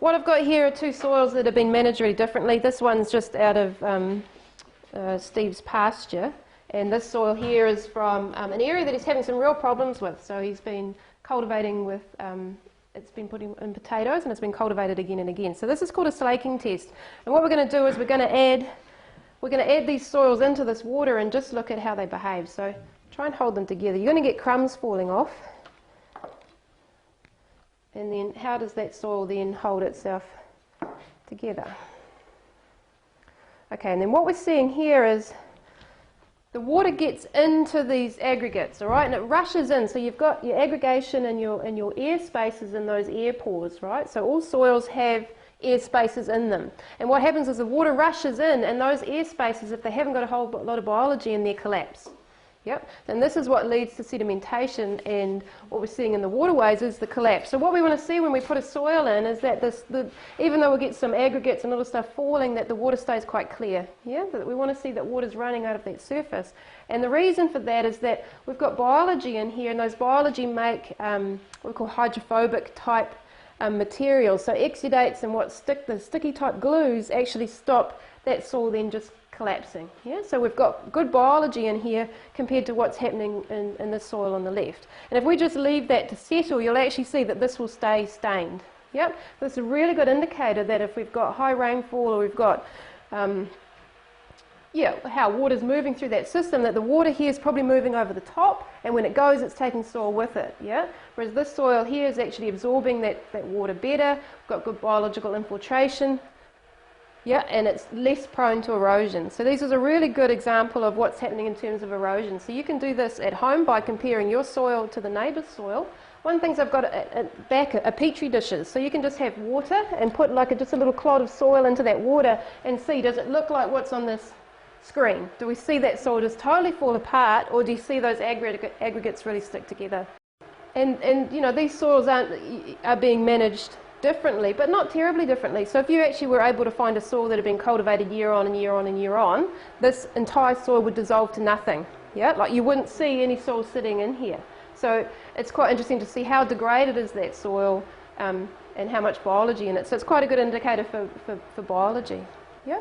what I've got here are two soils that have been managed really differently. This one's just out of Steve's pasture, and this soil here is from an area that he's having some real problems with. So he's been cultivating with, it's been put in potatoes and it's been cultivated again and again. So this is called a slaking test. And what we're going to do is we're going to add these soils into this water and just look at how they behave. So try and hold them together. You're going to get crumbs falling off. And then how does that soil then hold itself together? Okay, and then what we're seeing here is the water gets into these aggregates, all right, and it rushes in. So you've got your aggregation and your air spaces in those air pores, right? So all soils have air spaces in them. And what happens is the water rushes in, and those air spaces, if they haven't got a whole lot of biology in there, collapse. Yep. And this is what leads to sedimentation, and what we're seeing in the waterways is the collapse. So what we want to see when we put a soil in is that even though we get some aggregates and other stuff falling, that the water stays quite clear. Yeah. That we want to see that water's running out of that surface. And the reason for that is that we've got biology in here, and those biology make what we call hydrophobic type materials. So exudates and the sticky type glues actually stop that soil then just collapsing. Yeah? So we've got good biology in here compared to what's happening in this soil on the left. And if we just leave that to settle, you'll actually see that this will stay stained. Yep. So it's a really good indicator that if we've got high rainfall, or we've got how water's moving through that system, that the water here is probably moving over the top, and when it goes, it's taking soil with it. Yeah. Whereas this soil here is actually absorbing that water better. We've got good biological infiltration. Yeah, and it's less prone to erosion. So this is a really good example of what's happening in terms of erosion. So you can do this at home by comparing your soil to the neighbour's soil. One of the things I've got back are petri dishes. So you can just have water and put just a little clod of soil into that water and see, does it look like what's on this screen? Do we see that soil just totally fall apart, or do you see those aggregates really stick together? And you know, these soils are being managed differently, but not terribly differently. So if you actually were able to find a soil that had been cultivated year on and year on and year on, this entire soil would dissolve to nothing. Yeah, like you wouldn't see any soil sitting in here. So it's quite interesting to see how degraded is that soil and how much biology in it. So it's quite a good indicator for biology. Yeah.